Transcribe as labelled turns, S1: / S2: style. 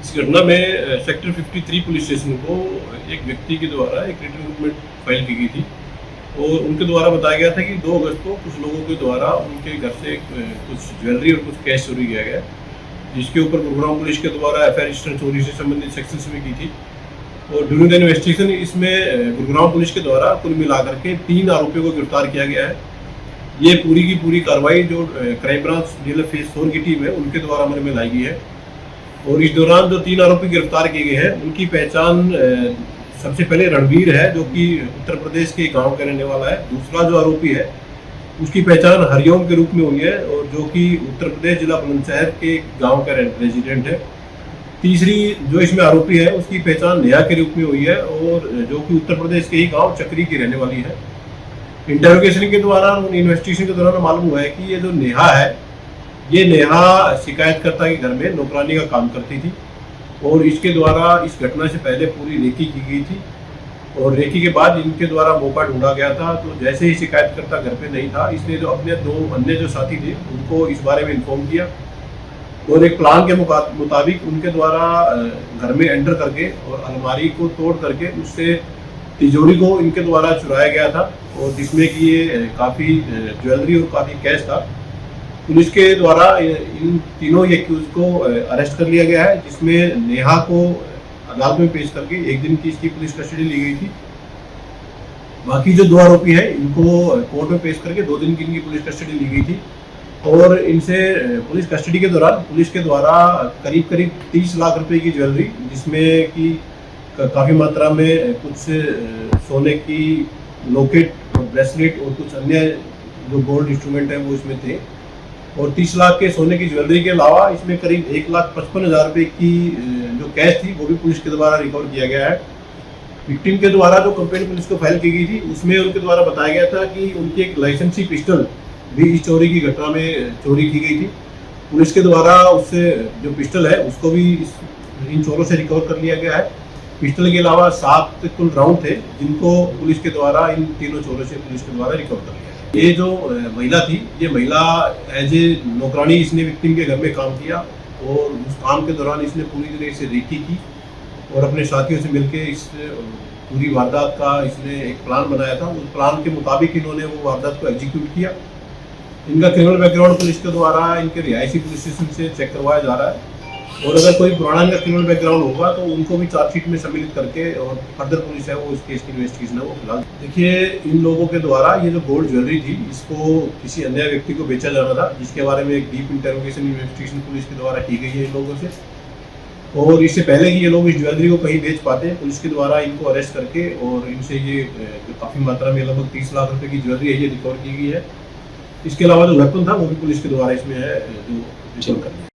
S1: इस घटना में सेक्टर 53 पुलिस स्टेशन को एक व्यक्ति के द्वारा एक रिटन कंप्लेंट फाइल की गई थी और उनके द्वारा बताया गया था कि 2 अगस्त को कुछ लोगों के द्वारा उनके घर से कुछ ज्वेलरी और कुछ कैश चोरी किया गया, जिसके ऊपर गुरुग्राम पुलिस के द्वारा एफआईआर रजिस्टर चोरी से संबंधित सेक्शंस में की थी। और ड्यूरिंग द इन्वेस्टिगेशन इसमें गुरुग्राम पुलिस के द्वारा कुल मिलाकर के 3 आरोपियों को गिरफ्तार किया गया है। ये पूरी की पूरी कार्रवाई जो क्राइम ब्रांच डीएलएफ फेज 4 की टीम है उनके द्वारा अमल में लाई गई है। और इस दौरान जो 3 आरोपी गिरफ्तार किए गए हैं उनकी पहचान सबसे पहले रणवीर है, जो कि उत्तर प्रदेश के गांव का रहने वाला है। दूसरा जो आरोपी है उसकी पहचान हरिओम के रूप में हुई है और जो कि उत्तर प्रदेश जिला बुलंदशहर के गांव का रेजिडेंट है। तीसरी जो इसमें आरोपी है उसकी पहचान नेहा के रूप में हुई है और जो कि उत्तर प्रदेश के ही गांव चक्री की रहने वाली है। इंटरोगेशन के दौरान इन्वेस्टिगेशन के दौरान मालूम हुआ है कि ये जो नेहा है, ये नेहा शिकायतकर्ता के घर में नौकरानी का काम करती थी और इसके द्वारा इस घटना से पहले पूरी रेकी की गई थी और रेकी के बाद इनके द्वारा मौका ढूंढा गया था। तो जैसे ही शिकायतकर्ता घर पे नहीं था, इसलिए जो अपने 2 अन्य जो साथी थे उनको इस बारे में इन्फॉर्म किया और एक प्लान के मुताबिक उनके द्वारा घर में एंटर करके और अलमारी को तोड़ करके उससे तिजोरी को इनके द्वारा चुराया गया था और जिसमें कि ये काफ़ी ज्वेलरी और काफ़ी कैश था। पुलिस के द्वारा इन तीनों एक्यूज को अरेस्ट कर लिया गया है, जिसमें नेहा को अदालत में पेश करके 1 दिन की इसकी पुलिस कस्टडी ली गई थी। बाकी जो 2 आरोपी हैं इनको कोर्ट में पेश करके 2 दिन की इनकी पुलिस कस्टडी ली गई थी और इनसे पुलिस कस्टडी के दौरान पुलिस के द्वारा करीब 30 लाख रुपए की ज्वेलरी, जिसमें कि काफ़ी मात्रा में कुछ सोने की लॉकेट और ब्रेसलेट और कुछ अन्य जो गोल्ड इंस्ट्रूमेंट हैं वो इसमें थे और 30 लाख के सोने की ज्वेलरी के अलावा इसमें करीब 1,55,000 रुपये की जो कैश थी वो भी पुलिस के द्वारा रिकवर किया गया है। विक्टिम के द्वारा जो कंप्लेंट पुलिस को फाइल की गई थी उसमें उनके द्वारा बताया गया था कि उनकी एक लाइसेंसी पिस्टल भी इस चोरी की घटना में चोरी की गई थी। पुलिस के द्वारा उससे जो पिस्टल है उसको भी इन चोरों से रिकवर कर लिया गया है। पिस्टल के अलावा 7 कुल राउंड थे जिनको पुलिस के द्वारा इन तीनों चोरों से पुलिस के द्वारा रिकवर कर लिया गया। ये जो महिला थी, ये महिला एज ए नौकरानी इसने विक्टिम के घर में काम किया और उस काम के दौरान इसने पूरी तरह से रेकी की और अपने साथियों से मिलकर इस पूरी वारदात का इसने एक प्लान बनाया था। उस प्लान के मुताबिक इन्होंने वो वारदात को एग्जीक्यूट किया। इनका क्रिमिनल बैकग्राउंड पुलिस के द्वारा इनके रिहायशी पुलिस स्टेशन से चेक करवाया जा रहा है और अगर कोई पुराना इनका क्रिमिनल बैकग्राउंड होगा तो उनको भी चार्जशीट में सम्मिलित करके और फर्दर पुलिस है वो इस केस की इन्वेस्टिगेशन है वो फिलहाल। देखिए, इन लोगों के द्वारा ये जो गोल्ड ज्वेलरी थी इसको किसी अन्य व्यक्ति को बेचा जाना था, जिसके बारे में एक डीप इंटरोगेशन इन्वेस्टिगेशन पुलिस के द्वारा की गई है इन लोगों से। और इससे पहले कि ये लोग इस ज्वेलरी को कहीं बेच पाते, पुलिस के द्वारा इनको अरेस्ट करके और इनसे ये काफ़ी मात्रा में लगभग 30 लाख रुपए की ज्वेलरी है ये रिकवर की गई है। इसके अलावा जो वेपन था वो भी पुलिस के द्वारा इसमें है जो रिकवर कर लिया।